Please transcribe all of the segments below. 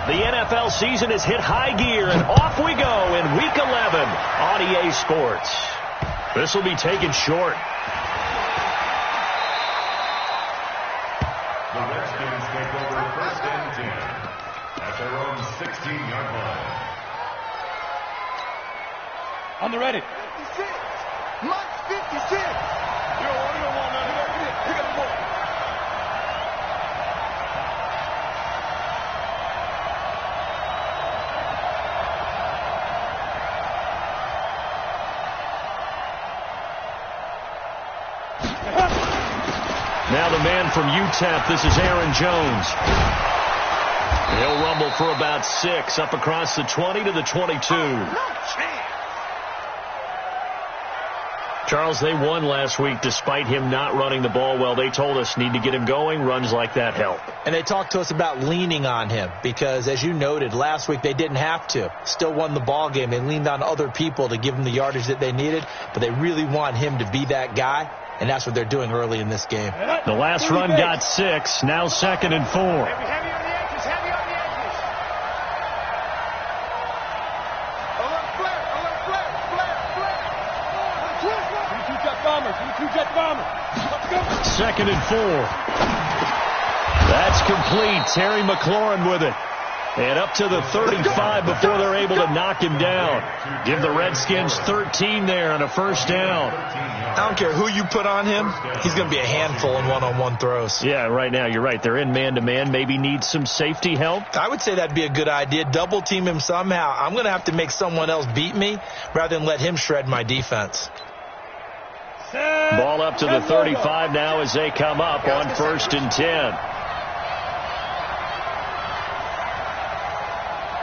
The NFL season has hit high gear, and off we go in Week 11 on EA Sports. This will be taken short. The Redskins take over 1st and 10 at their own 16-yard line. On the ready. 56. Mike's 56. You don't want none of that. You got the ball. Now the man from UTEP, this is Aaron Jones. He'll rumble for about 6 up across the 20 to the 22. No chance. Charles, they won last week despite him not running the ball well. They told us need to get him going. Runs like that help. And they talked to us about leaning on him because, as you noted, last week they didn't have to. Still won the ball game. They leaned on other people to give them the yardage that they needed, but they really want him to be that guy, and that's what they're doing early in this game. The last run got 6. Now 2nd and 4. Heavy on the edges. Heavy on the edges. A little flare. A little flare. Two-jet bomber. Let's go. 2nd and 4. That's complete. Terry McLaurin with it. And up to the 35 before they're able to knock him down. Give the Redskins 13 there and a 1st down. I don't care who you put on him. He's going to be a handful in one-on-one throws. Yeah, right now, you're right. They're in man-to-man. Maybe need some safety help. I would say that'd be a good idea. Double team him somehow. I'm going to have to make someone else beat me rather than let him shred my defense. Ball up to the 35 now as they come up on 1st and 10.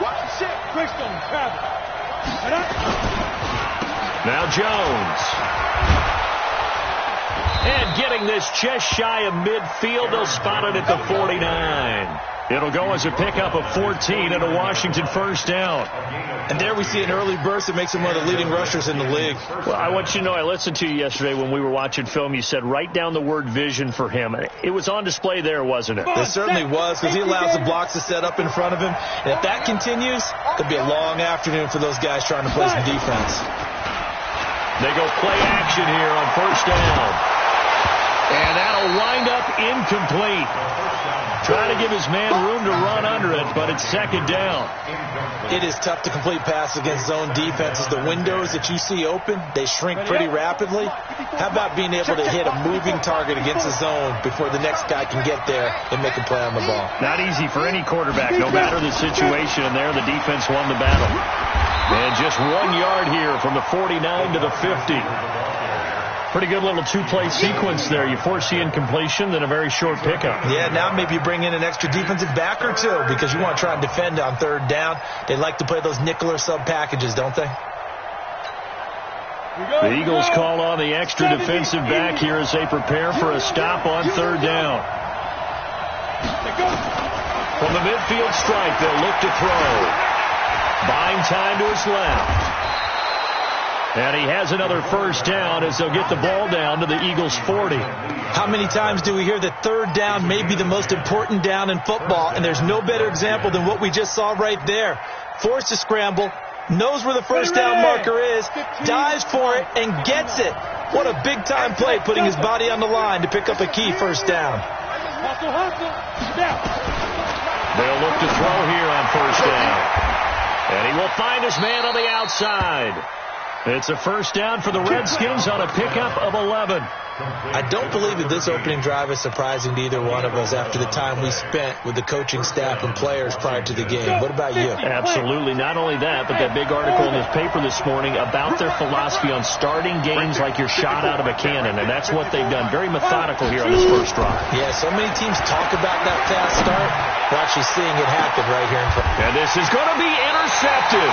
Watch the shit. Quickstone, travel. Now Jones. And getting this just shy of midfield. They'll spot it at the 49. It'll go as a pickup of 14 and a Washington 1st down. And there we see an early burst that makes him one of the leading rushers in the league. Well, I want you to know, I listened to you yesterday when we were watching film. You said write down the word vision for him. It was on display there, wasn't it? It certainly was, because he allows the blocks to set up in front of him. And if that continues, it'll be a long afternoon for those guys trying to play some defense. They go play action here on 1st down. And that'll wind up incomplete. Trying to give his man room to run under it, but it's 2nd down. It is tough to complete pass against zone defenses. The windows that you see open, they shrink pretty rapidly. How about being able to hit a moving target against a zone before the next guy can get there and make a play on the ball? Not easy for any quarterback, no matter the situation. And there, the defense won the battle. And just 1 yard here from the 49 to the 50. Pretty good little 2-play sequence there. You force the incompletion, then a very short pickup. Yeah, now maybe you bring in an extra defensive back or two because you want to try and defend on 3rd down. They like to play those nickel or sub packages, don't they? The Eagles call on the extra defensive back here as they prepare for a stop on 3rd down. From the midfield stripe, they'll look to throw. Buying time to his left. And he has another 1st down as they'll get the ball down to the Eagles' 40. How many times do we hear that 3rd down may be the most important down in football, and there's no better example than what we just saw right there. Forced to scramble, knows where the 1st down marker is, dives for it, and gets it. What a big-time play, putting his body on the line to pick up a key 1st down. They'll look to throw here on 1st down. And he will find his man on the outside. It's a 1st down for the Redskins on a pickup of 11. I don't believe that this opening drive is surprising to either one of us after the time we spent with the coaching staff and players prior to the game. What about you? Absolutely. Not only that, but that big article in the paper this morning about their philosophy on starting games like you're shot out of a cannon, and that's what they've done. Very methodical here on this 1st drive. Yeah, so many teams talk about that fast start. We're actually seeing it happen right here in front. And this is going to be intercepted.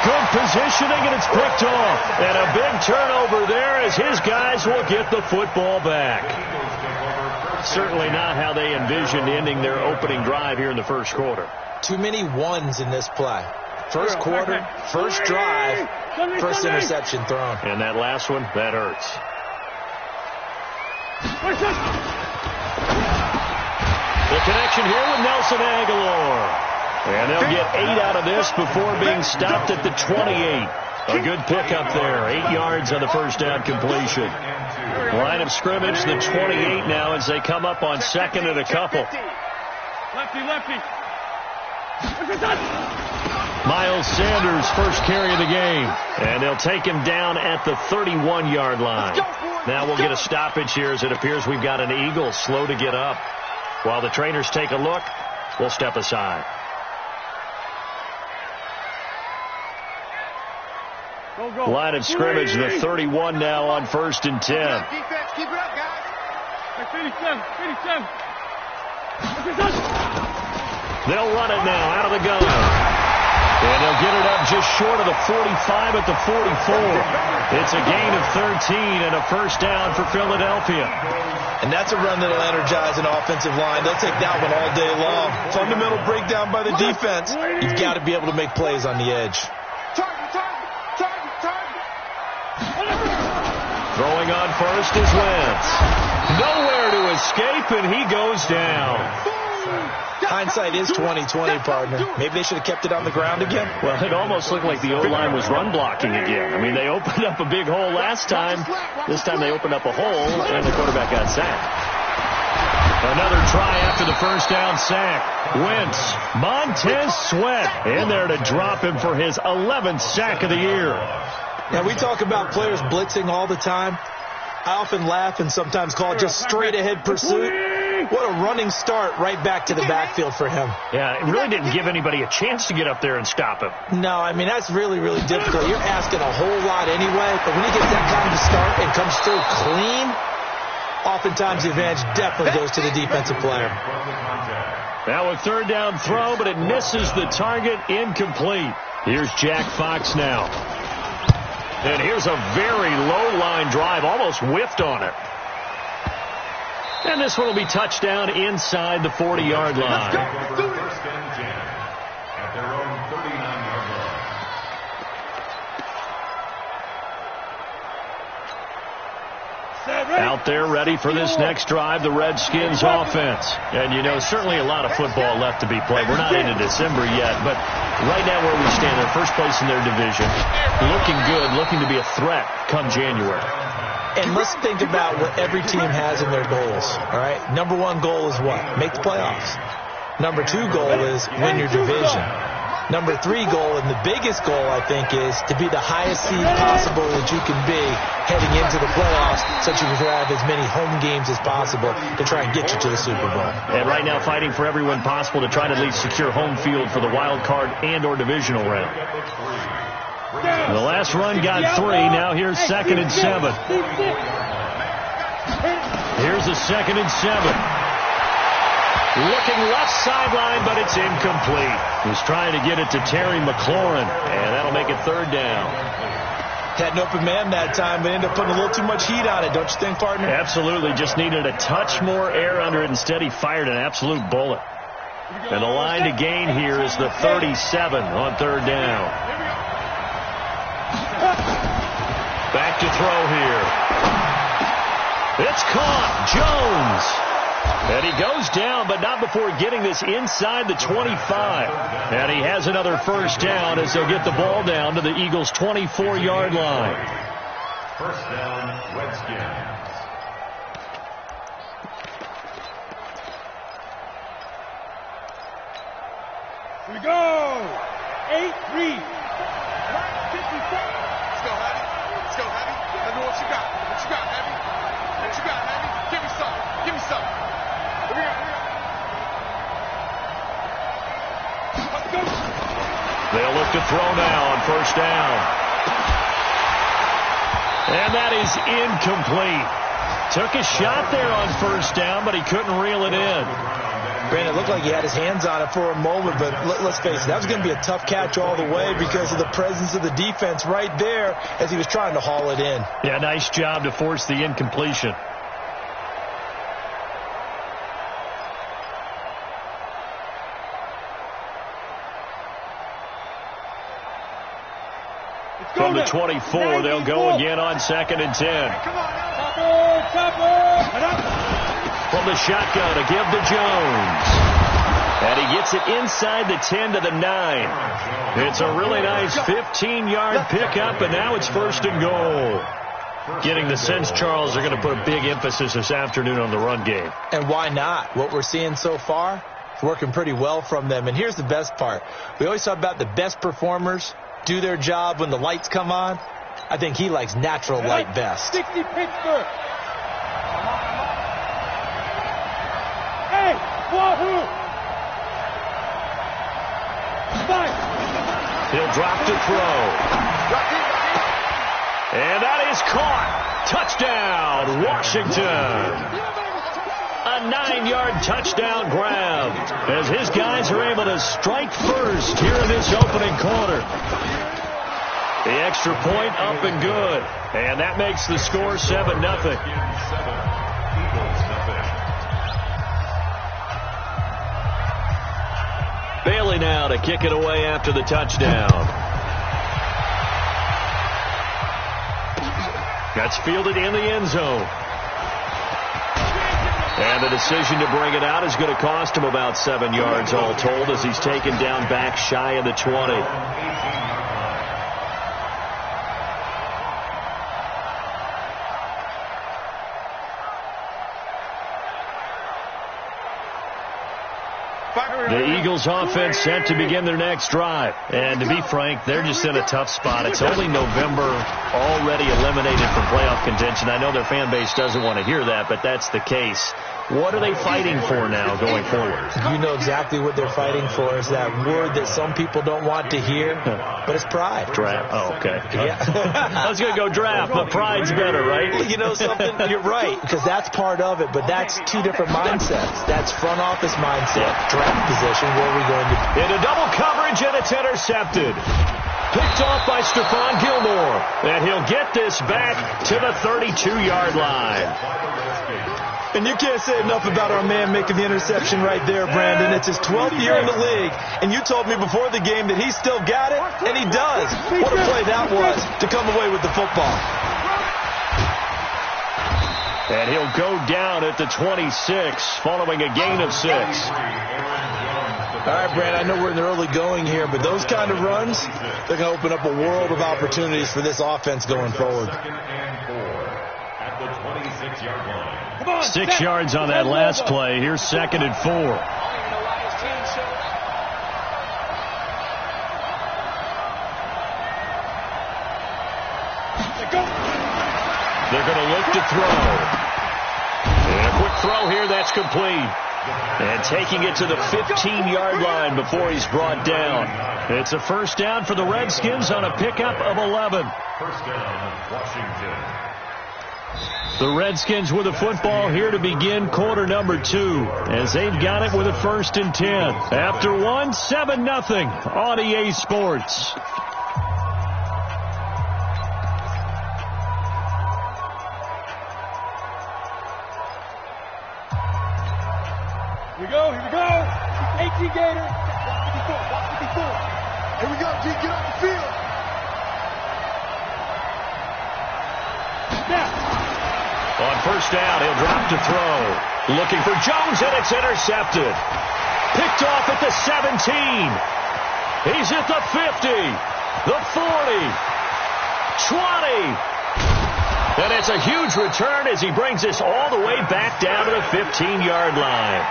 Good positioning, and it's picked off. And a big turnover there as his guys will get the football back. Certainly not how they envisioned ending their opening drive here in the 1st quarter. Too many ones in this play. 1st quarter, 1st drive, 1st interception thrown. And that last one, that hurts. The connection here with Nelson Aguilar. And they'll get 8 out of this before being stopped at the 28. A good pickup there. 8 yards on the first down completion. Line of scrimmage, the 28 now as they come up on second and a couple. Lefty. Miles Sanders, first carry of the game. And they'll take him down at the 31-yard line. Now we'll get a stoppage here as it appears we've got an Eagle slow to get up. While the trainers take a look, we'll step aside. Line of scrimmage, the 31 now on 1st and 10. Defense, keep it up, guys. 87. They'll run it now out of the gun. And they'll get it up just short of the 45 at the 44. It's a gain of 13 and a first down for Philadelphia. And that's a run that'll energize an offensive line. They'll take that one all day long. Fundamental breakdown by the defense. You've got to be able to make plays on the edge. Throwing on first is Wentz. Nowhere to escape, and he goes down. Hindsight is 20/20, partner. Maybe they should have kept it on the ground again. Well, it almost looked like the O-line was run blocking again. I mean, they opened up a big hole last time. This time they opened up a hole, and the quarterback got sacked. Another try after the first down sack. Wentz, Montez Sweat in there to drop him for his 11th sack of the year. Now, we talk about players blitzing all the time. I often laugh and sometimes call it just straight-ahead pursuit. What a running start right back to the backfield for him. Yeah, it really didn't give anybody a chance to get up there and stop him. No, I mean, that's really, really difficult. You're asking a whole lot anyway, but when he gets that kind of start and comes through clean, oftentimes the advantage definitely goes to the defensive player. Now a third down throw, but it misses the target, incomplete. Here's Jack Fox now. And here's a very low line drive, almost whiffed on it. And this one will be touchdown inside the 40-yard line. First and 10 at their own 39-yard line. Out there ready for this next drive, the Redskins offense. And, you know, certainly a lot of football left to be played. We're not into December yet, but right now where we stand, they're first place in their division. Looking good, looking to be a threat come January. And let's think about what every team has in their goals, all right? Number one goal is what? Make the playoffs. Number two goal is win your division. Number three goal, and the biggest goal, I think, is to be the highest seed possible that you can be heading into the playoffs, so that you can have as many home games as possible to try and get you to the Super Bowl. And right now fighting for everyone possible to try to at least secure home field for the wild card and or divisional round. The last run got 3. Now here's 2nd and 7. Here's a 2nd and 7. Looking left sideline, but it's incomplete. He's trying to get it to Terry McLaurin, and that'll make it 3rd down. Had an open man that time, but ended up putting a little too much heat on it, don't you think, partner? Absolutely. Just needed a touch more air under it. Instead, he fired an absolute bullet. And the line to gain here is the 37 on 3rd down. Back to throw here. It's caught. Jones. And he goes down, but not before getting this inside the 25. And he has another first down as they'll get the ball down to the Eagles' 24-yard line. First down, Redskins. Here we go. 8-3. Let's go, Heavy. Let's go, Heavy. Let me know what you got. What you got, Heavy? What you got, Heavy? Give me some. Give me some. Here we go. Let's go. They'll look to throw now on first down. And that is incomplete. Took a shot there on first down, but he couldn't reel it in. Brandon, it looked like he had his hands on it for a moment, but let's face it, that was going to be a tough catch all the way because of the presence of the defense right there as he was trying to haul it in. Yeah, nice job to force the incompletion. From the 24, they'll go again on 2nd and 10. From the shotgun, a give to Jones. And he gets it inside the 10 to the 9. It's a really nice 15-yard pickup, and now it's 1st and goal. Getting the sense, Charles, they're going to put a big emphasis this afternoon on the run game. And why not? What we're seeing so far is working pretty well from them. And here's the best part. We always talk about the best performers do their job when the lights come on. I think he likes natural light best. 60 Pittsburgh. Hey, Wahoo! He'll drop to throw. And that is caught. Touchdown, Washington. A 9-yard touchdown grab as his guys are able to strike first here in this opening quarter. The extra point up and good. And that makes the score 7-0. Bailey now to kick it away after the touchdown. That's fielded in the end zone. And the decision to bring it out is going to cost him about 7 yards all told as he's taken down back shy of the 20. The Eagles offense set to begin their next drive. And to be frank, they're just in a tough spot. It's only November, already eliminated from playoff contention. I know their fan base doesn't want to hear that, but that's the case. What are they fighting for now going forward? You know exactly what they're fighting for is that word that some people don't want to hear, but it's pride. Draft. Oh, okay. Yeah. I was going to go draft, but pride's better, right? You know something? You're right, because that's part of it, but that's two different mindsets. That's front office mindset, draft position, where are we going to be? Into double coverage, and it's intercepted. Picked off by Stephon Gilmore, and he'll get this back to the 32-yard line. And you can't say enough about our man making the interception right there, Brandon. It's his 12th year in the league, and you told me before the game that he still got it, and he does. What a play that was to come away with the football. And he'll go down at the 26, following a gain of 6. All right, Brand, I know we're in the early going here, but those kind of runs, they're going to open up a world of opportunities for this offense going forward. 6 yards on that last play. Here's 2nd and 4. They're going to look to throw. And a quick throw here. That's complete. And taking it to the 15-yard line before he's brought down. It's a first down for the Redskins on a pickup of 11. First down, Washington. The Redskins with the football here to begin quarter number 2 as they've got it with a 1st and 10. After 1, 7-0 on EA Sports. Here we go. 18 Gator. Watch 54. Here we go, G. Get off the field. Now. On first down, he'll drop to throw. Looking for Jones, and it's intercepted. Picked off at the 17. He's at the 50, the 40, 20. And it's a huge return as he brings this all the way back down to the 15-yard line.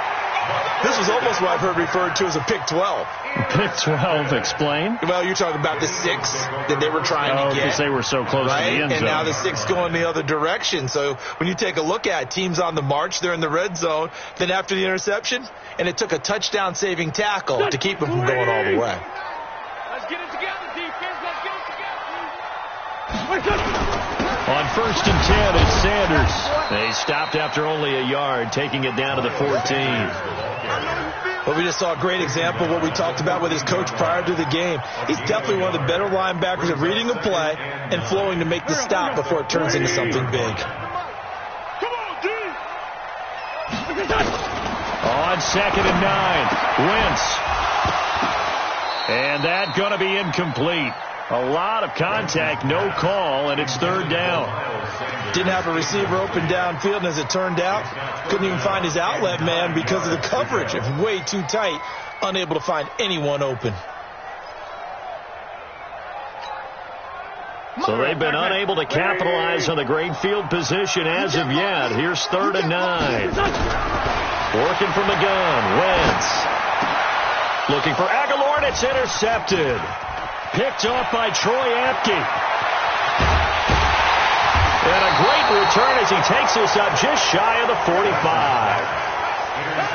This was almost what I've heard referred to as a pick 12. Pick 12, explain. Well, you're talking about the 6 that they were trying to get. Because they were so close to the end zone. And now the 6 going the other direction. So when you take a look at teams on the march, they're in the red zone. Then after the interception, and it took a touchdown-saving tackle to keep them from going all the way. Let's get it together, defense. Let's get it together. On 1st and 10, it's Sanders. They stopped after only a yard, taking it down to the 14. But we just saw a great example of what we talked about with his coach prior to the game. He's definitely one of the better linebackers at reading a play and flowing to make the stop before it turns into something big. Come on, D. On 2nd and 9, Wentz. And that going to be incomplete. A lot of contact, no call, and it's third down. Didn't have a receiver open downfield, and as it turned out, couldn't even find his outlet man because of the coverage. It was way too tight, unable to find anyone open. So they've been unable to capitalize on the great field position as of yet. Here's 3rd and 9. Working from the gun, Wentz. Looking for Aguilar, and it's intercepted. Picked off by Troy Apke. And a great return as he takes us up just shy of the 45.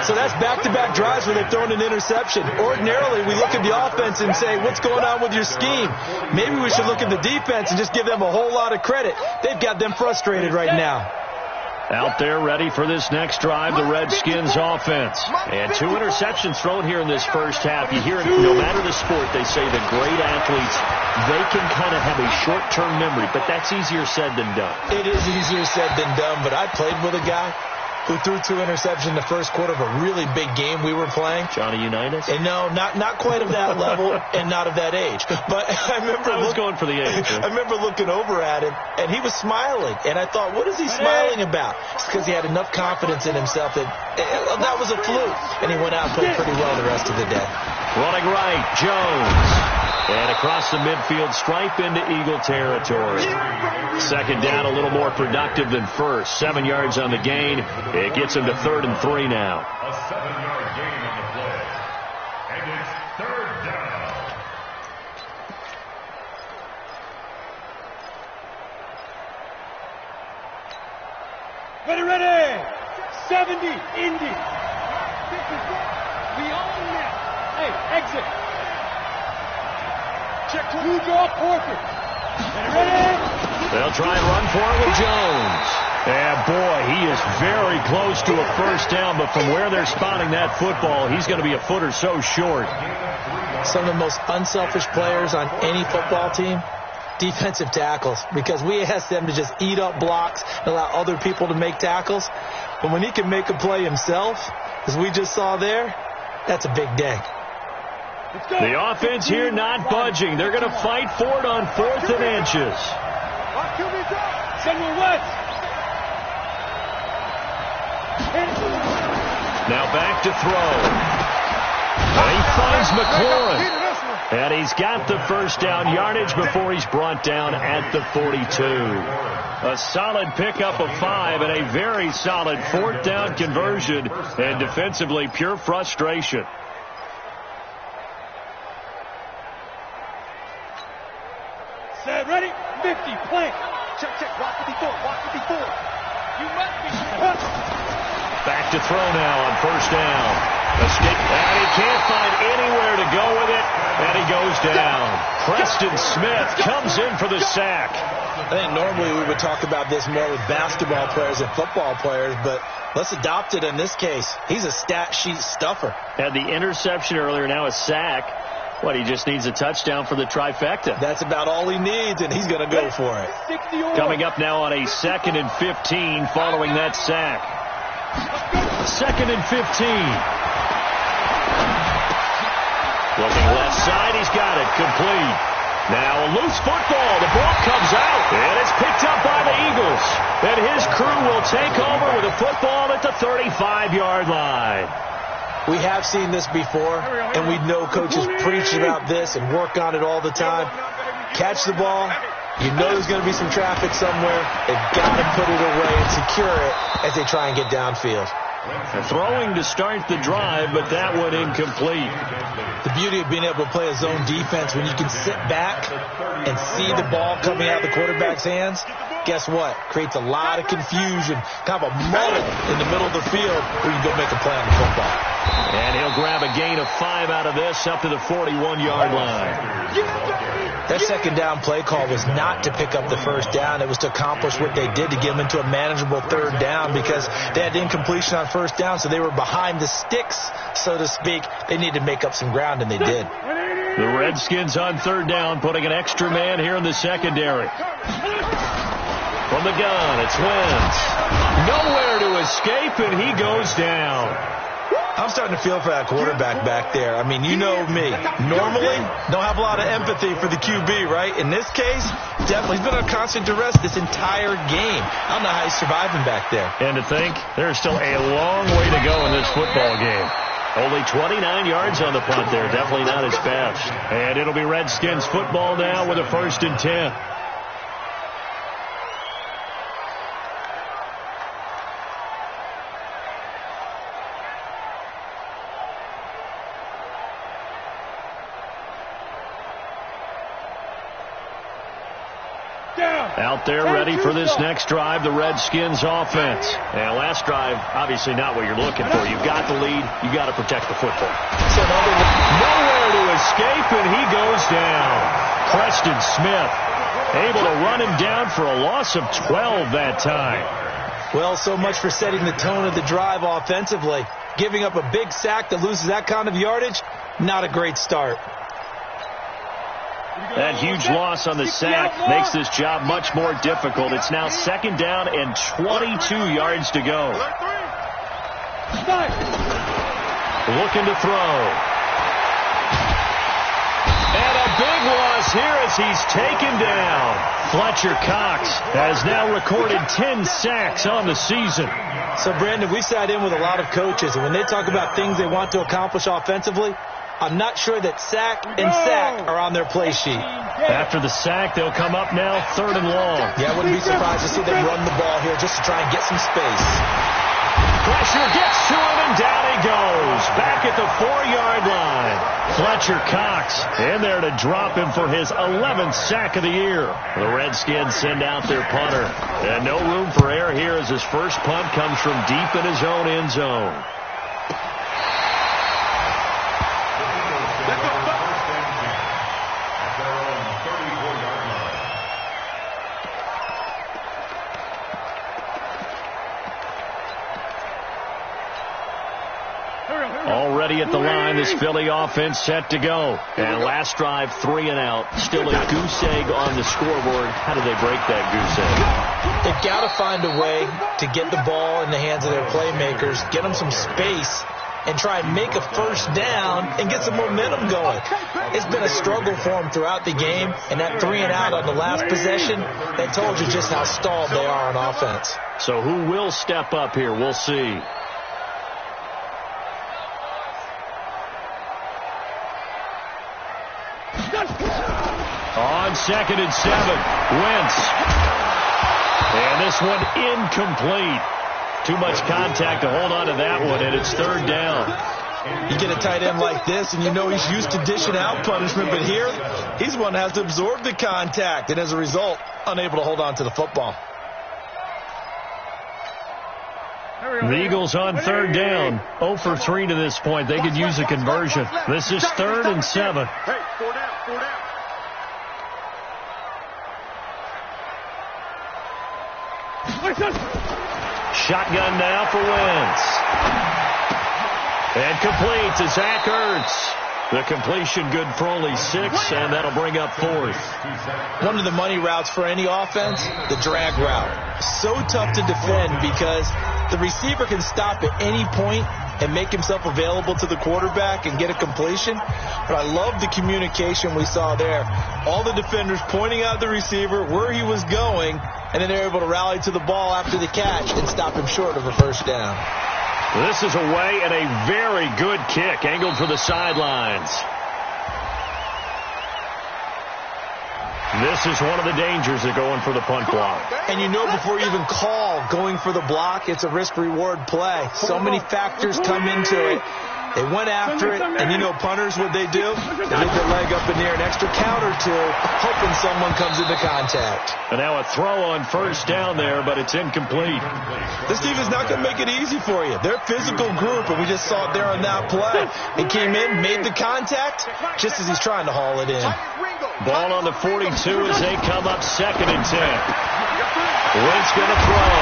So that's back-to-back drives where they've thrown an interception. Ordinarily, we look at the offense and say, what's going on with your scheme? Maybe we should look at the defense and just give them a whole lot of credit. They've got them frustrated right now. Out there ready for this next drive, the Redskins offense. And 2 interceptions thrown here in this first half. You hear it, no matter the sport, they say that great athletes, they can kind of have a short-term memory, but that's easier said than done. It is easier said than done, but I played with a guy who threw 2 interceptions in the first quarter of a really big game we were playing. Johnny Unitas? And no, not quite of that level and not of that age. But I was going for the age. I remember looking over at him, and he was smiling. And I thought, what is he smiling about? It's because he had enough confidence in himself that that was a fluke. And he went out and played pretty well the rest of the day. Running right, Jones. And across the midfield stripe into Eagle territory. Second down, a little more productive than first. 7 yards on the gain. It gets him to 3rd and 3 now. A 7-yard gain on the play. And it's 3rd down. Ready. 70, Indy. We own that. Hey, exit. Check 2 draw quarter. Ready. They'll try and run for it with Jones. And boy, he is very close to a first down, but from where they're spotting that football, he's going to be a foot or so short. Some of the most unselfish players on any football team, defensive tackles, because we ask them to just eat up blocks and allow other people to make tackles. But when he can make a play himself, as we just saw there, that's a big day. The offense here not budging. They're going to fight for it on 4th and inches. Send me West. Now back to throw. And he finds McLaurin. And he's got the first down yardage before he's brought down at the 42. A solid pickup of 5 and a very solid 4th down conversion. And defensively, pure frustration. Set, ready, 50, plank. Check, walk 54. You must be. Back to throw now on first down. Escape, and he can't find anywhere to go with it, and he goes down. Preston Smith comes in for the sack. I think normally we would talk about this more with basketball players and football players, but let's adopt it in this case. He's a stat sheet stuffer. Had the interception earlier, now a sack. What, he just needs a touchdown for the trifecta. That's about all he needs, and he's going to go for it. Coming up now on a 2nd and 15 following that sack. 2nd and 15. Looking left side, he's got it, complete. Now a loose football, the ball comes out, and it's picked up by the Eagles. And his crew will take over with a football at the 35-yard line. We have seen this before, and we know coaches preach about this and work on it all the time. Catch the ball. You know there's going to be some traffic somewhere. They've got to put it away and secure it as they try and get downfield. Throwing to start the drive, but that one incomplete. The beauty of being able to play a zone defense when you can sit back and see the ball coming out of the quarterback's hands, guess what? Creates a lot of confusion, kind of a muddle in the middle of the field where you can go make a play on the football. And he'll grab a gain of 5 out of this up to the 41-yard line. That second down play call was not to pick up the first down. It was to accomplish what they did, to get them into a manageable 3rd down, because they had incompletion on first down, so they were behind the sticks, so to speak. They needed to make up some ground, and they did. The Redskins on 3rd down, putting an extra man here in the secondary. From the gun, it's Wentz. Nowhere to escape, and he goes down. I'm starting to feel for that quarterback back there. I mean, you know me. Normally, don't have a lot of empathy for the QB, right? In this case, definitely. He's been on constant duress this entire game. I don't know how he's surviving back there. And to think, there's still a long way to go in this football game. Only 29 yards on the punt there. Definitely not as fast. And it'll be Redskins football now with a 1st and 10. Out there ready for this next drive, the Redskins offense. And last drive, obviously not what you're looking for. You've got the lead. You've got to protect the football. So nowhere to escape, and he goes down. Preston Smith able to run him down for a loss of 12 that time. Well, so much for setting the tone of the drive offensively. Giving up a big sack that loses that kind of yardage, not a great start. That huge loss on the sack makes this job much more difficult. It's now 2nd down and 22 yards to go. Looking to throw. And a big loss here as he's taken down. Fletcher Cox has now recorded 10 sacks on the season. So, Brandon, we've sat in with a lot of coaches, and when they talk about things they want to accomplish offensively, I'm not sure that sack and sack are on their play sheet. After the sack, they'll come up now 3rd and long. Yeah, I wouldn't be surprised to see them run the ball here just to try and get some space. Pressure gets to him, and down he goes. Back at the 4-yard line. Fletcher Cox in there to drop him for his 11th sack of the year. The Redskins send out their punter. And no room for error here as his first punt comes from deep in his own end zone. Already at the line, this Philly offense set to go. And last drive, 3 and out. Still a goose egg on the scoreboard. How do they break that goose egg? They've got to find a way to get the ball in the hands of their playmakers, get them some space, and try and make a 1st down and get some momentum going. It's been a struggle for them throughout the game, and that 3 and out on the last possession, that told you just how stalled they are on offense. So who will step up here? We'll see. On 2nd and 7, Wentz. And this one incomplete. Too much contact to hold on to that one, and it's 3rd down. You get a tight end like this, and you know he's used to dishing out punishment, but here, he's the one that has to absorb the contact, and as a result, unable to hold on to the football. The Eagles on 3rd down, 0 for 3 to this point. They could use a conversion. This is 3rd and 7. Hey, 4 down, 4 down. Shotgun now for Wentz. And complete to Zach Ertz. The completion good for only 6, and that'll bring up 4th. One of the money routes for any offense, the drag route. So tough to defend because the receiver can stop at any point and make himself available to the quarterback and get a completion. But I love the communication we saw there. All the defenders pointing out the receiver, where he was going, and then they're able to rally to the ball after the catch and stop him short of a 1st down. This is away and a very good kick angled for the sidelines. This is one of the dangers of going for the punt block. And you know before you even call going for the block, it's a risk-reward play. So many factors come into it. They went after it, and you know punters, what they do? They leave their leg up in the air, an extra count or two, hoping someone comes into contact. And now a throw on 1st down there, but it's incomplete. This team is not going to make it easy for you. They're a physical group, and we just saw it there on that play. He came in, made the contact, just as he's trying to haul it in. Ball on the 42 as they come up 2nd and 10. Wentz going to throw.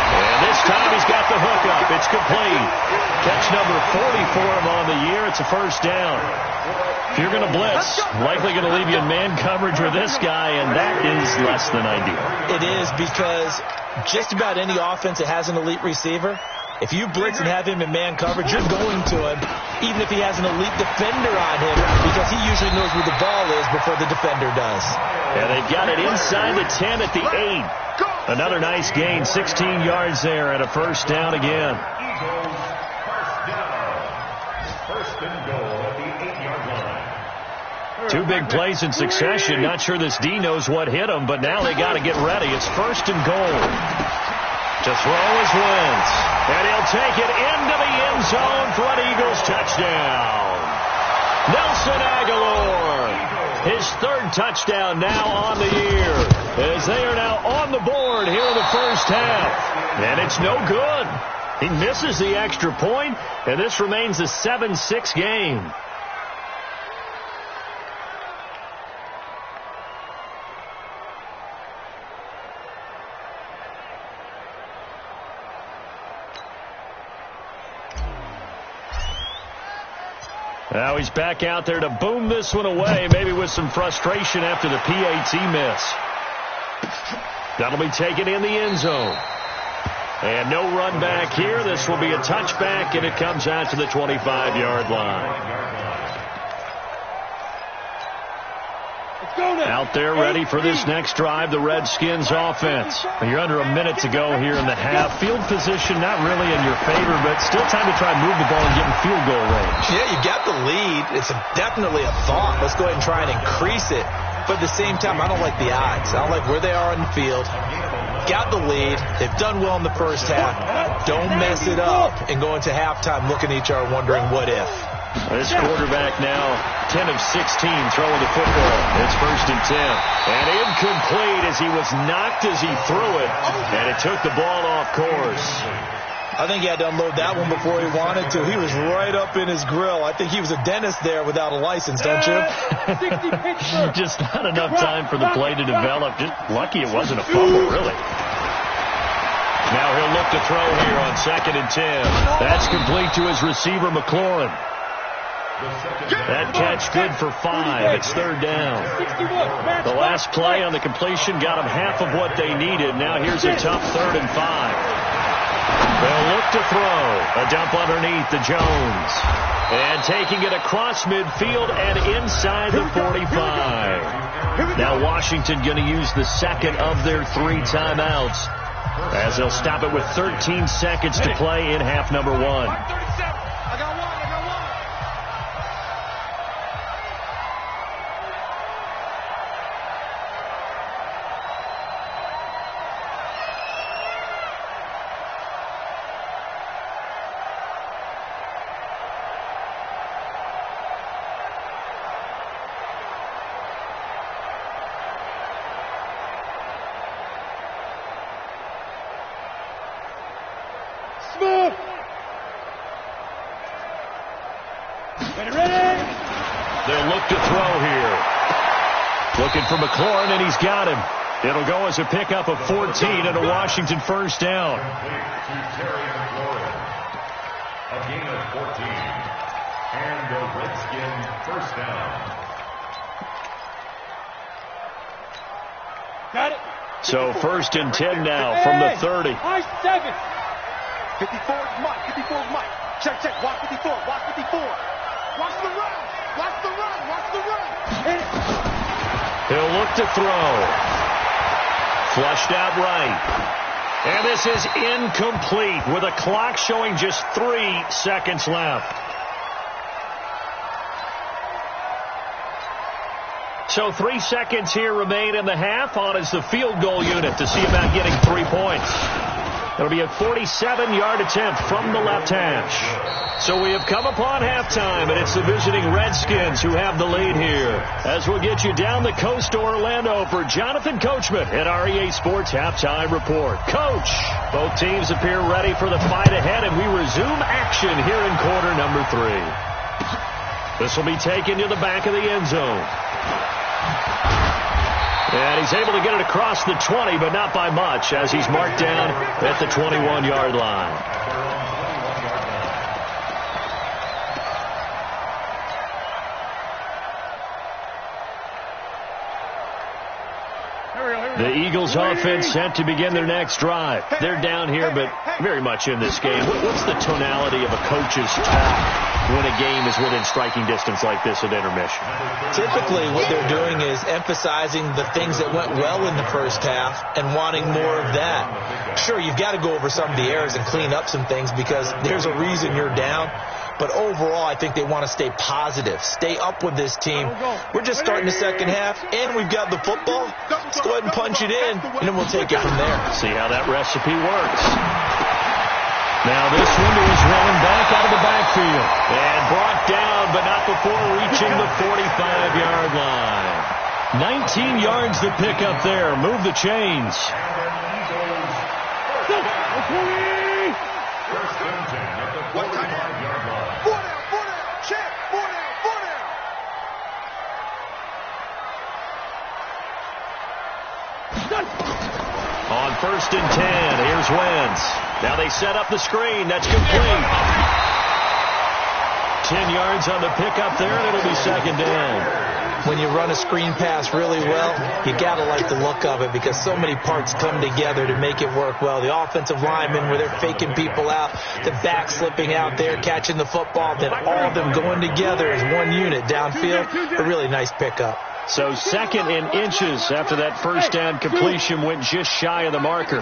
And this time he's got the hook up. It's complete. Catch number 40 for him on the year. It's a 1st down. If you're going to blitz, likely going to leave you in man coverage with this guy, and that is less than ideal. It is because just about any offense that has an elite receiver, If you blitz and have him in man coverage, you're going to him, even if he has an elite defender on him, because he usually knows where the ball is before the defender does. And they've got it inside the 10 at the 8. Another nice gain, 16 yards there, and a first down again. Eagles, first and goal at the 8-yard line. Two big plays in succession. Not sure this D knows what hit him, but now they got to get ready. It's first and goal. To throw is Wentz. And he'll take it into the end zone for an Eagles touchdown. Nelson Aguilar, his third touchdown now on the year, as they are now on the board here in the first half. And it's no good. He misses the extra point, and this remains a 7-6 game. Now he's back out there to boom this one away, maybe with some frustration after the PAT miss. That'll be taken in the end zone. And no run back here. This will be a touchback, and it comes out to the 25-yard line. Out there ready for this next drive, the Redskins offense. You're under a minute to go here in the half. Field position not really in your favor, but still time to try and move the ball and get in field goal range. Yeah, you got the lead. It's definitely a thought. Let's go ahead and try and increase it. But at the same time, I don't like the odds. I don't like where they are on the field. Got the lead. They've done well in the first half. Don't mess it up and go into halftime looking at each other wondering what if. This quarterback now 10 of 16 throwing the football. It's first and 10. And incomplete as he was knocked as he threw it. And it took the ball off course. I think he had to unload that one before he wanted to. He was right up in his grill. I think he was a dentist there without a license, don't you? Just not enough time for the play to develop. Just lucky it wasn't a fumble, really. Now he'll look to throw here on second and 10. That's complete to his receiver, McLaurin. That catch good for 5. It's third down. The last play on the completion got them half of what they needed. Now here's a tough 3rd and 5. They'll look to throw. A dump underneath to Jones. And taking it across midfield and inside the 45. Now Washington going to use the second of their 3 timeouts, as they'll stop it with 13 seconds to play in half number 1. They'll look to throw here. Looking for McLaurin, and he's got him. It'll go as a pickup of 14 and a Washington first down. A gain of 14. And a Redskin first down. Got it. So first and 10 now from the 30. High 7. 54 is Mike. 54 is Mike. Check, check. Watch 54. Watch 54. Watch the run. Watch the run. Watch the run. Hit it. He'll look to throw. Flushed out right. And this is incomplete with a clock showing just 3 seconds left. So 3 seconds here remain in the half. On is the field goal unit to see about getting 3 points. It'll be a 47-yard attempt from the left hash. So we have come upon halftime, and it's the visiting Redskins who have the lead here. As we'll get you down the coast to Orlando for Jonathan Coachman at our EA Sports Halftime Report. Coach, both teams appear ready for the fight ahead, and we resume action here in quarter number 3. This will be taken to the back of the end zone. And he's able to get it across the 20, but not by much, as he's marked down at the 21-yard line. Here we go. The Eagles offense set to begin their next drive. They're down here, but very much in this game. What's the tonality of a coach's talk when a game is within striking distance like this at intermission? Typically, what they're doing is emphasizing the things that went well in the first half and wanting more of that. Sure, you've got to go over some of the errors and clean up some things because there's a reason you're down. But overall, I think they want to stay positive, stay up with this team. We're just starting the second half, and we've got the football. Let's go ahead and punch it in, and then we'll take it from there. See how that recipe works. Now this one is running back out of the backfield. And brought down, but not before reaching the 45-yard line. 19 yards to pick up there. Move the chains. What time? 4 down, check, 4 down. On 1st and 10, here's Wentz. Now they set up the screen. That's complete. 10 yards on the pickup there, and it'll be second down. When you run a screen pass really well, you got to like the look of it because so many parts come together to make it work well. The offensive linemen, where they're faking people out, the back slipping out there, catching the football, then all of them going together as one unit downfield. A really nice pickup. So 2nd and inches after that first down completion went just shy of the marker.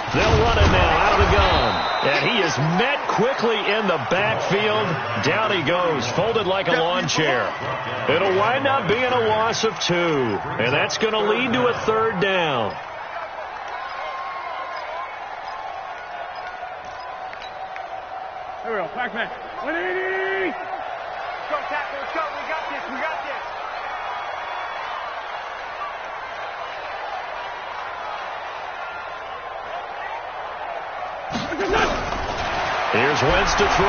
They'll run it now out of the gun. And he is met quickly in the backfield. Down he goes, folded like a lawn chair. It'll wind up being a loss of 2. And that's going to lead to a 3rd down. Here we go, back man. 180! Let's go, tackle, let's go. We got this. Here's Wentz to throw.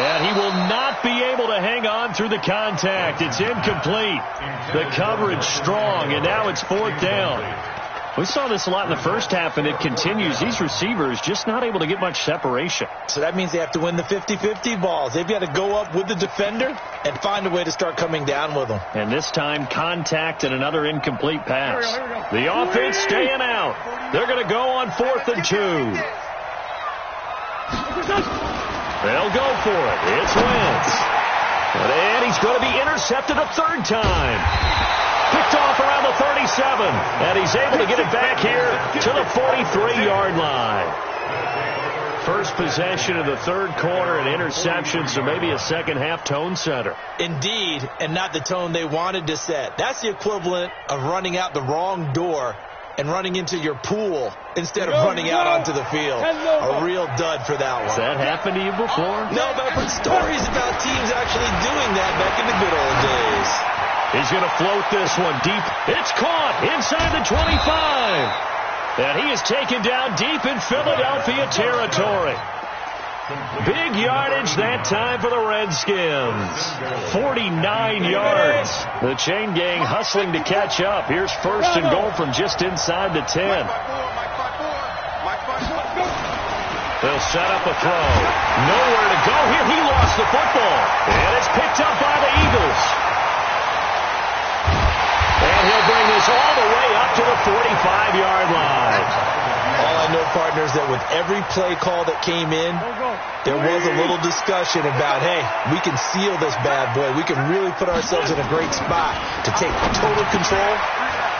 And he will not be able to hang on through the contact. It's incomplete. The coverage strong, and now it's 4th down. We saw this a lot in the first half, and it continues. These receivers just not able to get much separation. So that means they have to win the 50-50 balls. They've got to go up with the defender and find a way to start coming down with them. And this time, contact and another incomplete pass. Here we go. The offense staying out. They're going to go on 4th and 2. They'll go for it. It's Wentz. And he's going to be intercepted a 3rd time. Picked off around the 37. And he's able to get it back here to the 43-yard line. First possession of the 3rd quarter, an interception, so maybe a second-half tone setter. Indeed, and not the tone they wanted to set. That's the equivalent of running out the wrong door and running into your pool instead of running out onto the field. A real dud for that one. Has that happened to you before? No, but I've heard stories about teams actually doing that back in the good old days. He's going to float this one deep. It's caught inside the 25. And he is taken down deep in Philadelphia territory. Big yardage that time for the Redskins. 49 yards. The chain gang hustling to catch up. Here's 1st and goal from just inside the 10. They'll set up a throw. Nowhere to go here. He lost the football. And it's picked up by the Eagles. And he'll bring this all the way up to the 45-yard line. All I know, partners, that with every play call that came in, there was a little discussion about, hey, we can seal this bad boy. We can really put ourselves in a great spot to take total control,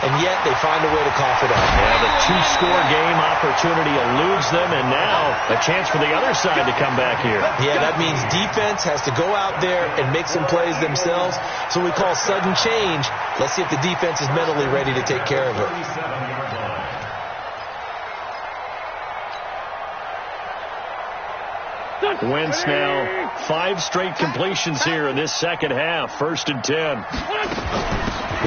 and yet they find a way to cough it up. Yeah, the 2-score game opportunity eludes them, and now a chance for the other side to come back here. Yeah, that means defense has to go out there and make some plays themselves. So we call sudden change. Let's see if the defense is mentally ready to take care of it. Wentz now 5 straight completions here in this second half. 1st and 10.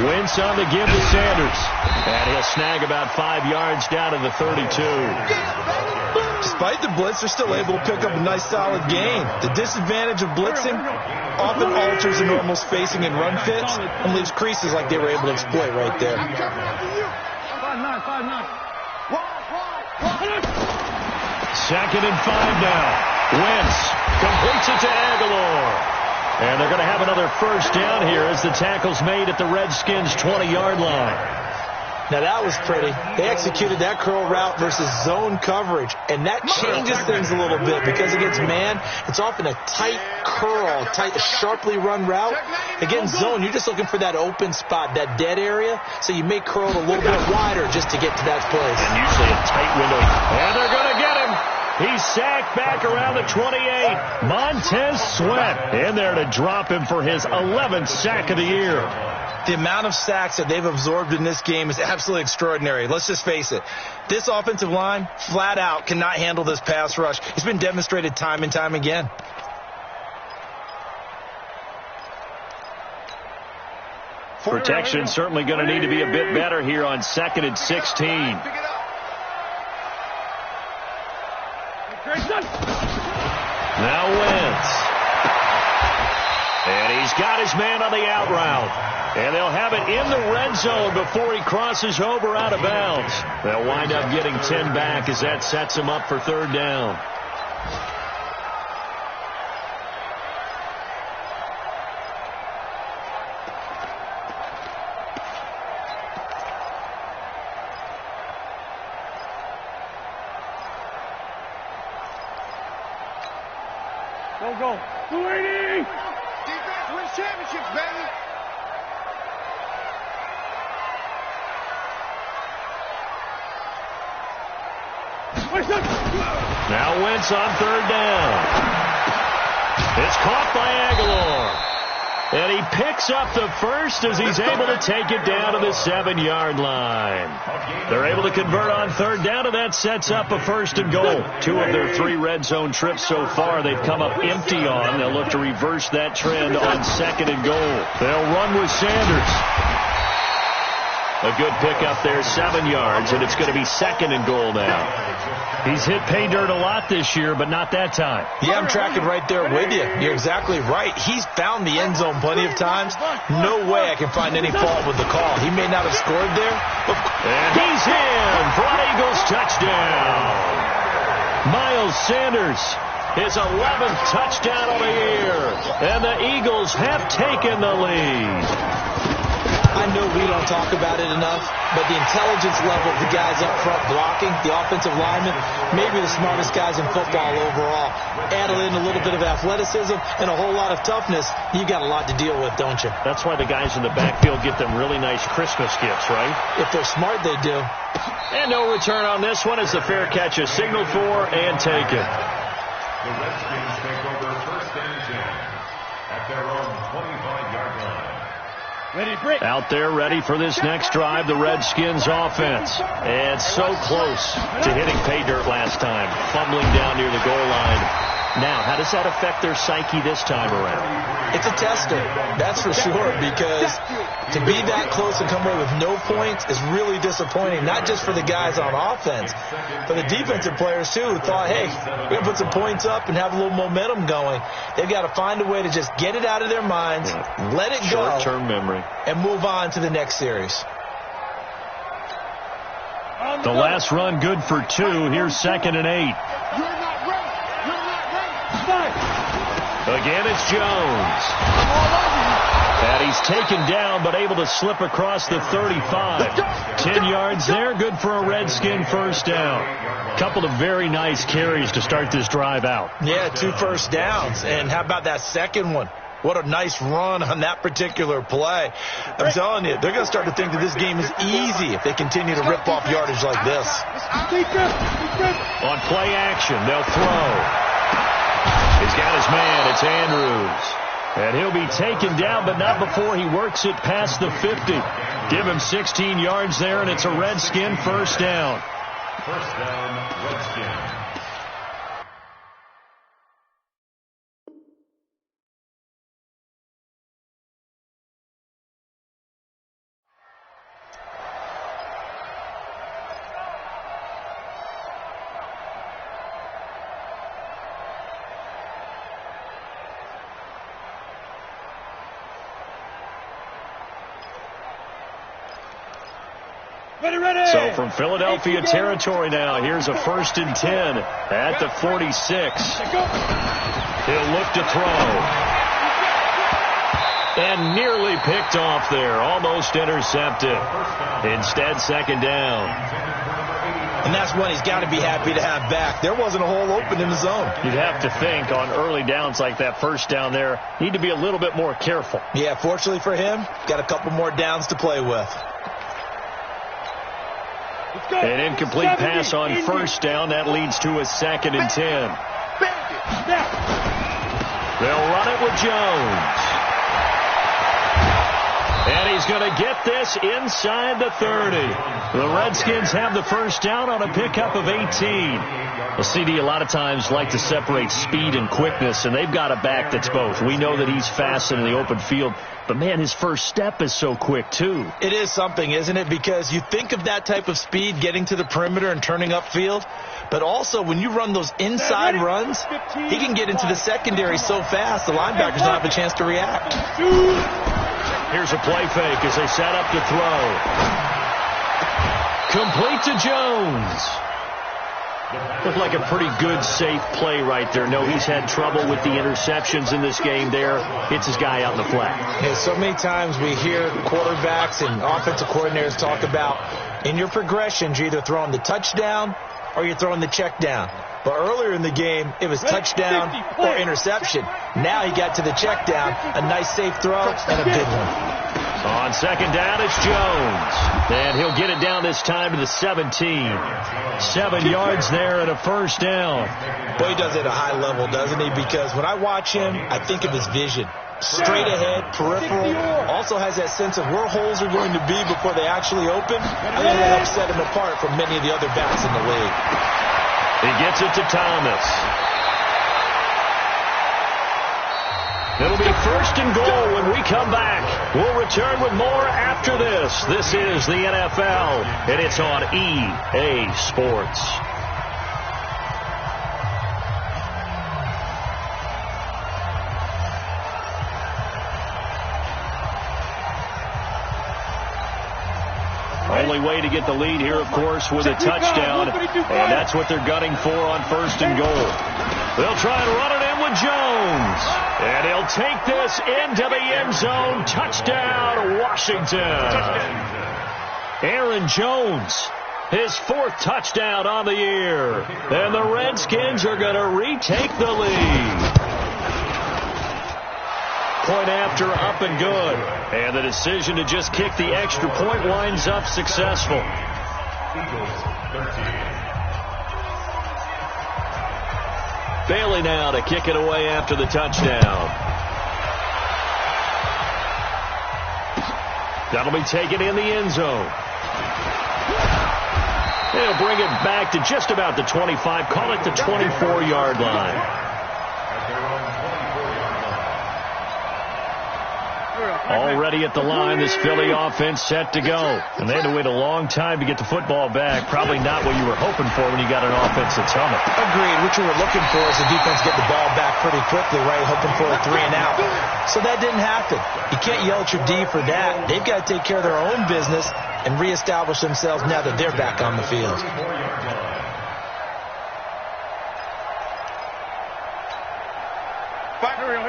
Wentz on the give to Sanders. And he'll snag about 5 yards down to the 32. Despite the blitz, they're still able to pick up a nice solid gain. The disadvantage of blitzing often alters the normal spacing and run fits and leaves creases like they were able to exploit right there. 5-9. Second and 5 now. Wentz completes it to Aguilar. And they're going to have another first down here as the tackle's made at the Redskins' 20-yard line. Now, that was pretty. They executed that curl route versus zone coverage, and that changes things a little bit because against man, it's often a tight curl, tight, sharply run route. Against zone, you're just looking for that open spot, that dead area, so you may curl it a little bit wider just to get to that place. And usually a tight window. And they're going to get him. He's sacked back around the 28. Montez Sweat in there to drop him for his 11th sack of the year. The amount of sacks that they've absorbed in this game is absolutely extraordinary. Let's just face it. This offensive line, flat out, cannot handle this pass rush. It's been demonstrated time and time again. Protection certainly going to need to be a bit better here on 2nd and 16. Now Wentz. And he's got his man on the out route. And they'll have it in the red zone before he crosses over out of bounds. They'll wind up getting 10 back as that sets him up for 3rd down. Go. 280! Defense wins championships, baby! Now Wentz on 3rd down. It's caught by Aguilar. And he picks up the first as he's able to take it down to the 7-yard line. They're able to convert on 3rd down, and that sets up a 1st and goal. 2 of their 3 red zone trips so far they've come up empty on. They'll look to reverse that trend on 2nd and goal. They'll run with Sanders. A good pickup there, 7 yards, and it's going to be 2nd and goal now. He's hit pay dirt a lot this year, but not that time. Yeah, I'm tracking right there with you. You're exactly right. He's found the end zone plenty of times. No way I can find any fault with the call. He may not have scored there. And he's in for an Eagles touchdown. Miles Sanders, his 11th touchdown of the year. And the Eagles have taken the lead. I know we don't talk about it enough, but the intelligence level of the guys up front blocking, the offensive linemen, maybe the smartest guys in football overall. Add in a little bit of athleticism and a whole lot of toughness, you got a lot to deal with, don't you? That's why the guys in the backfield get them really nice Christmas gifts, right? If they're smart, they do. And no return on this one as the fair catch is signaled for and taken. The Redskins take over 1st and 10 at their own 25-yard line. Out there ready for this next drive, the Redskins offense. And so close to hitting pay dirt last time, fumbling down near the goal line. Now, how does that affect their psyche this time around? It's a tester, that's for sure, because to be that close and come away with no points is really disappointing, not just for the guys on offense, but the defensive players, too, who thought, hey, we're going to put some points up and have a little momentum going. They've got to find a way to just get it out of their minds, let it go, short-term memory, and move on to the next series. The last run good for 2. Here's 2nd and 8. Again, it's Jones. And he's taken down, but able to slip across the 35. 10 yards there, good for a Redskin 1st down. Couple of very nice carries to start this drive out. Yeah, 2 first downs. And how about that second one? What a nice run on that particular play. I'm telling you, they're going to start to think that this game is easy if they continue to rip off yardage like this. On play action, they'll throw. He's got his man. It's Andrews. And he'll be taken down, but not before he works it past the 50. Give him 16 yards there, and it's a Redskin 1st down. 1st down, Redskins. So from Philadelphia territory now, here's a 1st and 10 at the 46. He'll look to throw. And nearly picked off there. Almost intercepted. Instead, second down. And that's one he's got to be happy to have back. There wasn't a hole open in the zone. You'd have to think on early downs like that, first down there, need to be a little bit more careful. Yeah, fortunately for him, got a couple more downs to play with. An incomplete pass on first down. That leads to a 2nd and 10. They'll run it with Jones. And he's going to get this inside the 30. The Redskins have the first down on a pickup of 18. Well, CD a lot of times like to separate speed and quickness, and they've got a back that's both. We know that he's fast in the open field, but, man, his first step is so quick, too. It is something, isn't it? Because you think of that type of speed getting to the perimeter and turning upfield, but also when you run those inside runs, he can get into the secondary so fast the linebackers don't have a chance to react. Here's a play fake as they set up to throw. Complete to Jones. Looked like a pretty good, safe play right there. No, he's had trouble with the interceptions in this game there. Hits his guy out in the flat. Yeah, so many times we hear quarterbacks and offensive coordinators talk about in your progressions, you're either throwing the touchdown or you're throwing the check down. But earlier in the game, it was touchdown or interception. Now he got to the check down, a nice safe throw, and a big one. On second down, it's Jones. And he'll get it down this time to the 17. 7 yards there and a first down. Boy, he does it at a high level, doesn't he? Because when I watch him, I think of his vision. Straight ahead, peripheral, also has that sense of where holes are going to be before they actually open. I think that helps set him apart from many of the other backs in the league. He gets it to Thomas. It'll be first and goal when we come back. We'll return with more after this. This is the NFL, and it's on EA Sports. Only way to get the lead here, of course, with a touchdown, and that's what they're gunning for on first and goal. They'll try and run it in with Jones, and he'll take this into the end zone. Touchdown, Washington. Aaron Jones, his 4th touchdown on the year, and the Redskins are going to retake the lead. Point after, up and good. And the decision to just kick the extra point winds up successful. Bailey now to kick it away after the touchdown. That'll be taken in the end zone. They'll bring it back to just about the 25, call it the 24-yard line. Already at the line, this Philly offense set to go. And they had to wait a long time to get the football back. Probably not what you were hoping for when you got an offense that's humming. Agreed. What you were looking for is the defense get the ball back pretty quickly, right? Hoping for a 3 and out. So that didn't happen. You can't yell at your D for that. They've got to take care of their own business and reestablish themselves now that they're back on the field.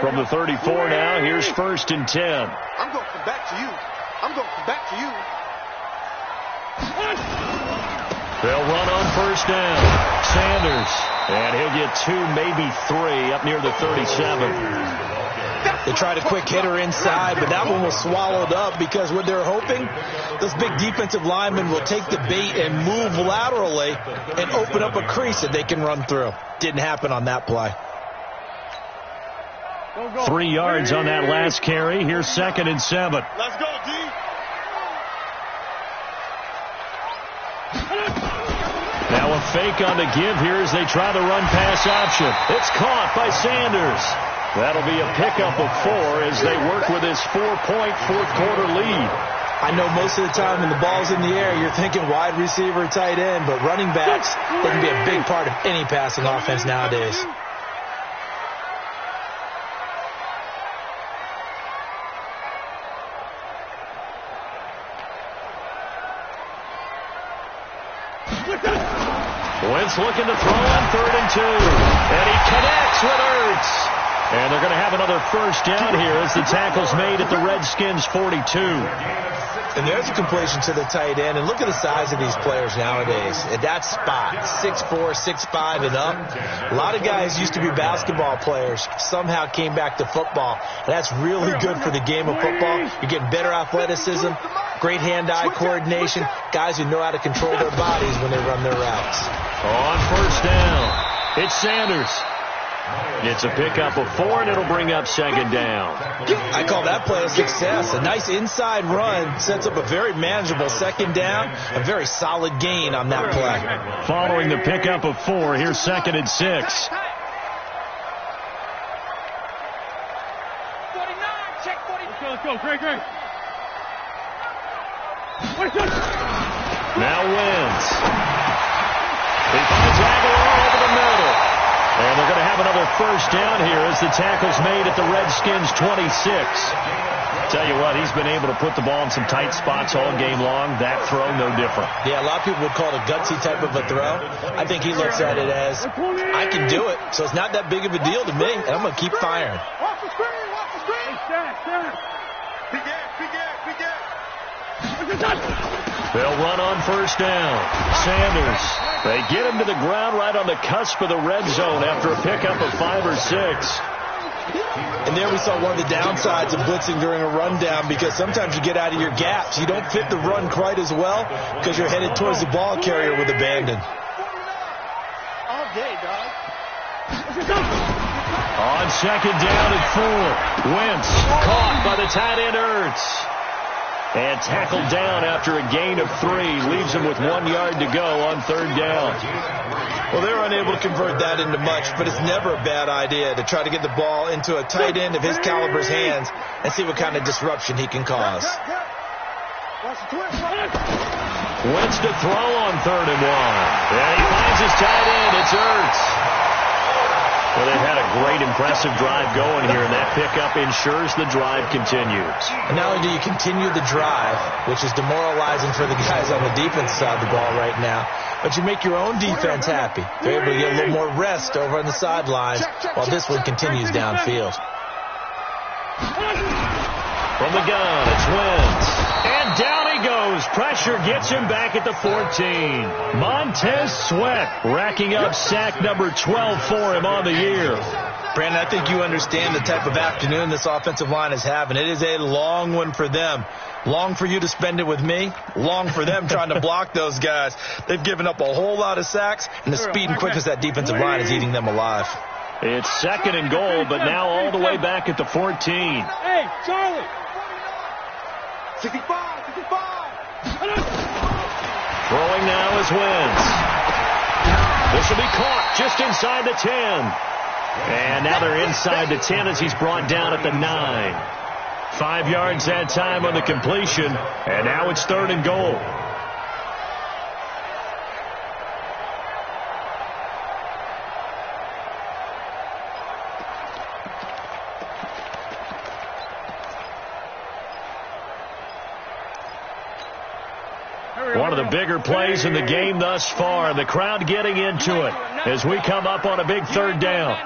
From the 34 now, here's first and 10. I'm going to come back to you. I'm going to come back to you. They'll run on first down. Sanders. And he'll get 2, maybe 3 up near the 37. They tried a quick hitter inside, but that one was swallowed up because what they're hoping, those big defensive linemen will take the bait and move laterally and open up a crease that they can run through. Didn't happen on that play. 3 yards on that last carry. Here's second and 7. Let's go, D. Now a fake on the give here as they try the run pass option. It's caught by Sanders. That'll be a pickup of 4 as they work with his 4-point fourth-quarter lead. I know most of the time when the ball's in the air, you're thinking wide receiver, tight end, but running backs, they can be a big part of any passing offense nowadays. Wentz looking to throw on 3rd and 2. And he connects with Ertz. And they're going to have another first down here as the tackle's made at the Redskins' 42. And there's a completion to the tight end. And look at the size of these players nowadays. At that spot, 6'4", 6'5", and up. A lot of guys used to be basketball players, somehow came back to football. And that's really good for the game of football. You're getting better athleticism, great hand-eye coordination, guys who know how to control their bodies when they run their routes. On first down, it's Sanders. It's a pickup of 4, and it'll bring up second down. I call that play a success. A nice inside run sets up a very manageable second down, a very solid gain on that play. Following the pickup of 4, here's 2nd and 6. 49, check 40. Let's go, Greg. Now Wentz. He finds Aguilar over the middle. And they're going to have another first down here as the tackle's made at the Redskins' 26. Tell you what, he's been able to put the ball in some tight spots all game long. That throw, no different. Yeah, a lot of people would call it a gutsy type of a throw. I think he looks at it as, I can do it, so it's not that big of a deal to me, and I'm going to keep firing. Watch the screen, watch the screen. Big gas. They'll run on first down. Sanders. They get him to the ground right on the cusp of the red zone after a pickup of 5 or 6. And there we saw one of the downsides of blitzing during a rundown, because sometimes you get out of your gaps. You don't fit the run quite as well because you're headed towards the ball carrier with abandon. All day, dog. On second down at 4. Wentz caught by the tight end Ertz. And tackled down after a gain of 3. Leaves him with 1 yard to go on third down. Well, they're unable to convert that into much, but it's never a bad idea to try to get the ball into a tight end of his caliber's hands and see what kind of disruption he can cause. Wentz to throw on 3rd and 1. And he finds his tight end. It's Ertz. Well, they've had a great, impressive drive going here, and that pickup ensures the drive continues. And not only do you continue the drive, which is demoralizing for the guys on the defense side of the ball right now, but you make your own defense happy. They're able to get a little more rest over on the sidelines while this one continues downfield. From the gun, it's Wentz. And down he goes. Pressure gets him back at the 14. Montez Sweat racking up sack number 12 for him on the year. Brandon, I think you understand the type of afternoon this offensive line is having. It is a long one for them. Long for you to spend it with me. Long for them trying to block those guys. They've given up a whole lot of sacks, and the speed and quickness of that defensive line is eating them alive. It's 2nd and goal, but now all the way back at the 14. Hey, Charlie. 65. Throwing now is Wentz. This will be caught just inside the 10. And now they're inside the 10 as he's brought down at the 9. 5 yards that time on the completion. And now it's 3rd and goal. One of the bigger plays in the game thus far, and the crowd getting into it as we come up on a big 3rd down.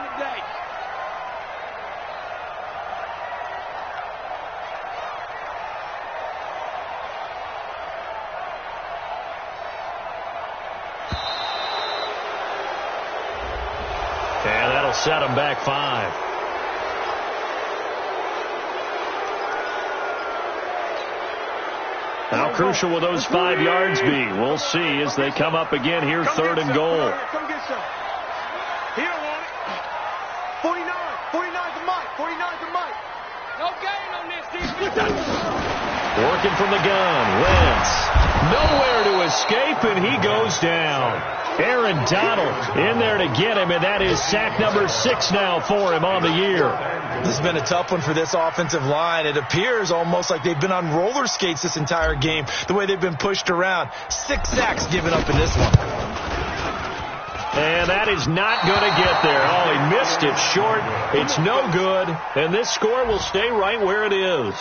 And that'll set them back 5. How crucial will those 5 yards be? We'll see as they come up again here, 3rd and goal. Come get some. He don't want it. 49. 49's the mic. 49's the mic. No gain on this defense. Working from the gun. Wentz. Nowhere to escape, and he goes down. Aaron Donald in there to get him, and that is sack number 6 now for him on the year. This has been a tough one for this offensive line. It appears almost like they've been on roller skates this entire game, the way they've been pushed around. 6 sacks given up in this one. And that is not going to get there. Oh, he missed it short. It's no good, and this score will stay right where it is.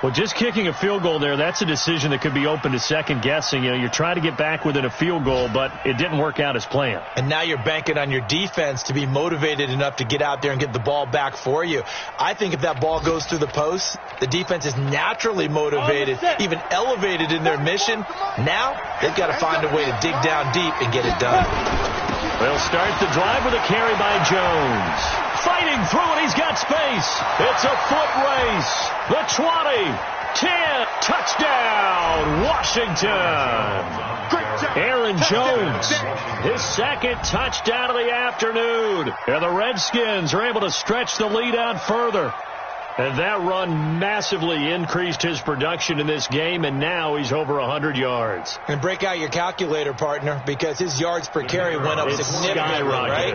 Well, just kicking a field goal there, that's a decision that could be open to second guessing. You know, you're trying to get back within a field goal, but it didn't work out as planned. And now you're banking on your defense to be motivated enough to get out there and get the ball back for you. I think if that ball goes through the post, the defense is naturally motivated, even elevated in their mission. Now they've got to find a way to dig down deep and get it done. They'll start the drive with a carry by Jones. Fighting through it, he's got space. It's a foot race. The 20, 10, touchdown, Washington. Aaron Jones, his second touchdown of the afternoon. And the Redskins are able to stretch the lead out further. And that run massively increased his production in this game, and now he's over 100 yards. And break out your calculator, partner, because his yards per carry went up significantly, right?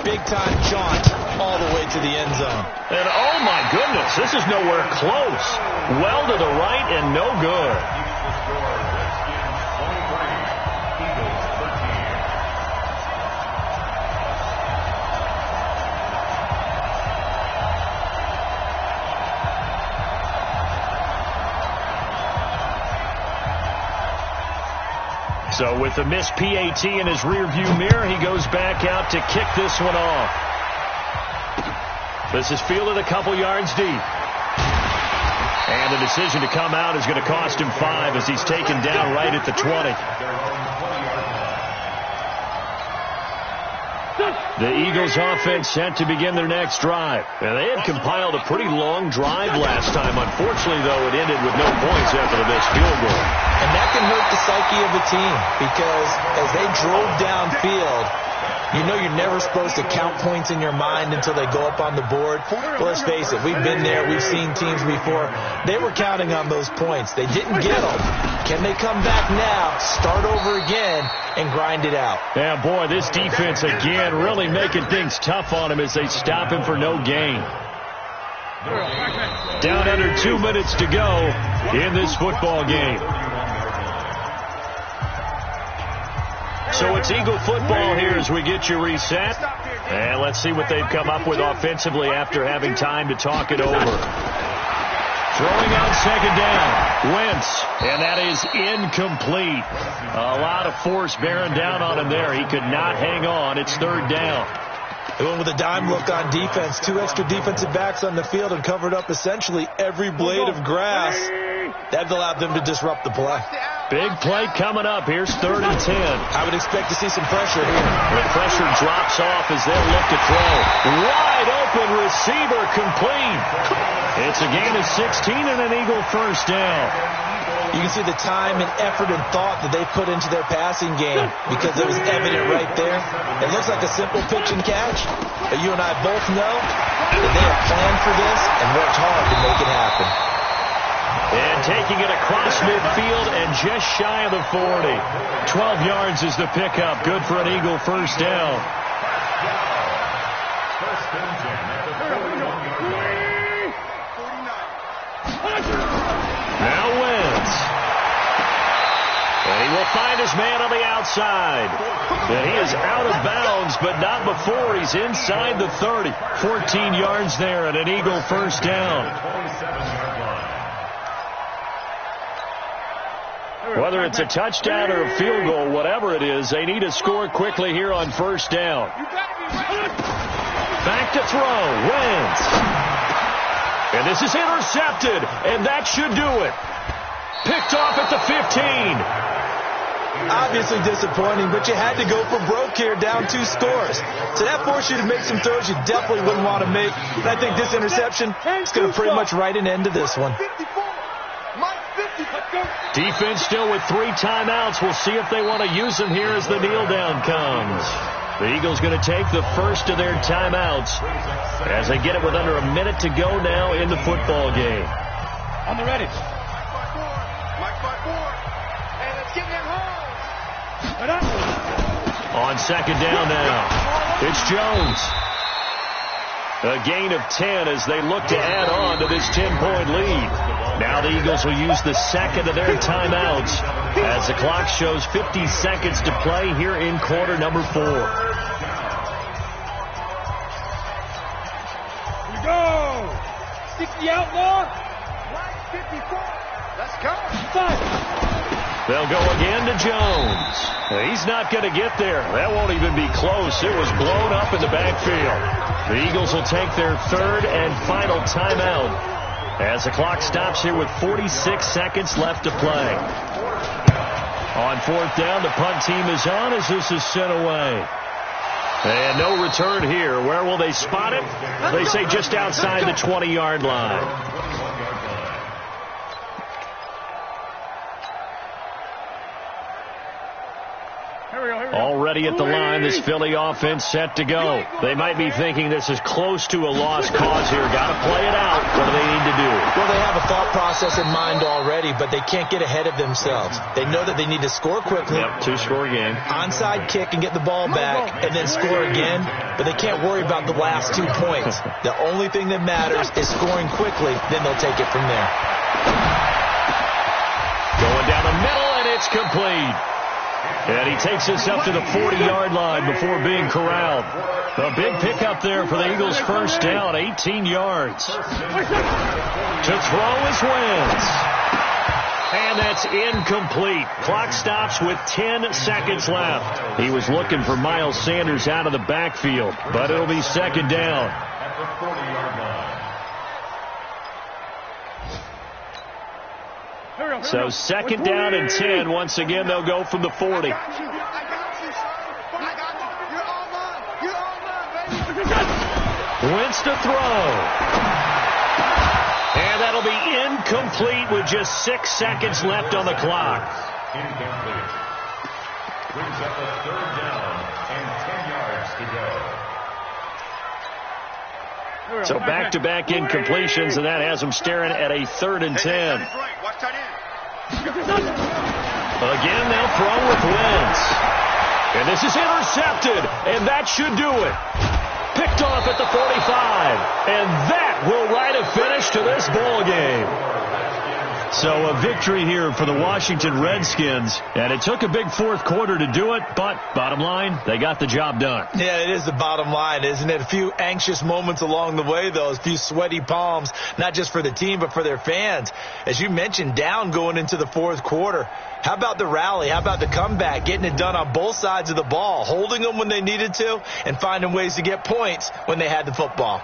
Big-time jaunt all the way to the end zone. And, oh, my goodness, this is nowhere close. Well to the right and no good. So with the missed PAT in his rearview mirror, he goes back out to kick this one off. This is fielded a couple yards deep. And the decision to come out is going to cost him 5 as he's taken down right at the 20. The Eagles offense set to begin their next drive. And they had compiled a pretty long drive last time. Unfortunately, though, it ended with no points after the missed field goal. And that can hurt the psyche of a team because as they drove downfield, you know you're never supposed to count points in your mind until they go up on the board. Well, let's face it, we've been there. We've seen teams before. They were counting on those points. They didn't get them. Can they come back now, start over again, and grind it out? Yeah, boy, this defense again really making things tough on him as they stop him for no gain. Down under 2 minutes to go in this football game. So it's Eagle football here as we get you reset. And let's see what they've come up with offensively after having time to talk it over. Throwing out second down. Wentz. And that is incomplete. A lot of force bearing down on him there. He could not hang on. It's third down. They went with a dime look on defense. 2 extra defensive backs on the field and covered up essentially every blade of grass. That allowed them to disrupt the play. Big play coming up. Here's 3rd and 10. I would expect to see some pressure here. The pressure drops off as they'll look to throw. Wide open receiver complete. It's a gain of 16 and an Eagle first down. You can see the time and effort and thought that they put into their passing game because it was evident right there. It looks like a simple pitch and catch, but you and I both know that they have planned for this and worked hard to make it happen. And taking it across midfield and just shy of the 40. 12 yards is the pickup. Good for an Eagle first down. Now Wentz. And he will find his man on the outside. And he is out of bounds, but not before he's inside the 30. 14 yards there and an Eagle first down. Whether it's a touchdown or a field goal, whatever it is, they need to score quickly here on first down. Back to throw. Wentz. And this is intercepted, and that should do it. Picked off at the 15. Obviously disappointing, but you had to go for broke here, down 2 scores. So that forced you to make some throws you definitely wouldn't want to make. And I think this interception is going to pretty much write an end to this one. Defense still with 3 timeouts. We'll see if they want to use them here as the kneel down comes. The Eagles going to take the first of their timeouts as they get it with under a minute to go now in the football game. On the ready. Mike by 4. And it's getting in home. On second down now, it's Jones. A gain of 10 as they look to add on to this 10-point lead. Now the Eagles will use the second of their timeouts as the clock shows 50 seconds to play here in quarter number 4. Here we go. 60 outlaw. Right 55. They'll go again to Jones. He's not going to get there. That won't even be close. It was blown up in the backfield. The Eagles will take their third and final timeout as the clock stops here with 46 seconds left to play. On fourth down, the punt team is on as this is sent away. And no return here. Where will they spot it? They say just outside the 20-yard line. Already at the line, this Philly offense set to go. They might be thinking this is close to a lost cause here. Got to play it out. What do they need to do? Well, they have a thought process in mind already, but they can't get ahead of themselves. They know that they need to score quickly. Yep, two-score game. Onside kick and get the ball back and then score again, but they can't worry about the last 2 points. The only thing that matters is scoring quickly, then they'll take it from there. Going down the middle, and it's complete. And he takes us up to the 40-yard line before being corralled. A big pickup there for the Eagles' first down, 18 yards. To throw is Wentz. And that's incomplete. Clock stops with 10 seconds left. He was looking for Miles Sanders out of the backfield, but it'll be second down. At the 40-yard line. So second down and 10. Once again, they'll go from the 40. I got you, son. I got you. You're all mine. You're all mine, baby. Wentz to throw. And that'll be incomplete with just 6 seconds left on the clock. Incomplete. Brings up a third down and 10 yards to go. So back-to-back incompletions, and that has them staring at a 3rd and 10. Watch tight end. Again, they'll throw with Wentz. And this is intercepted, and that should do it. Picked off at the 45, and that will write a finish to this ball game. So a victory here for the Washington Redskins, and it took a big fourth quarter to do it, but bottom line, they got the job done. Yeah, it is the bottom line, isn't it? A few anxious moments along the way, though, a few sweaty palms, not just for the team, but for their fans. As you mentioned, down going into the fourth quarter. How about the rally? How about the comeback? Getting it done on both sides of the ball, holding them when they needed to, and finding ways to get points when they had the football.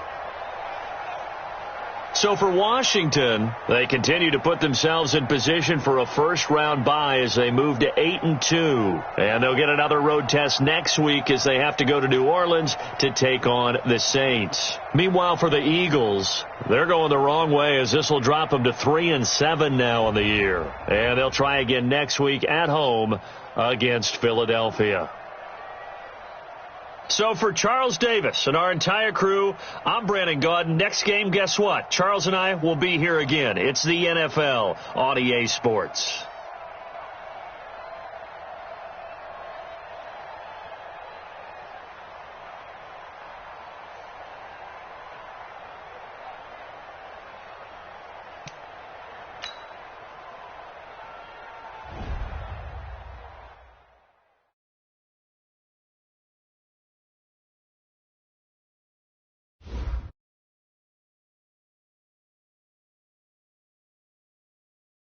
So for Washington, they continue to put themselves in position for a first-round bye as they move to 8-2. And they'll get another road test next week as they have to go to New Orleans to take on the Saints. Meanwhile, for the Eagles, they're going the wrong way as this will drop them to 3-7 now on the year. And they'll try again next week at home against Philadelphia. So for Charles Davis and our entire crew, I'm Brandon Gaudin. Next game, guess what? Charles and I will be here again. It's the NFL on EA Sports.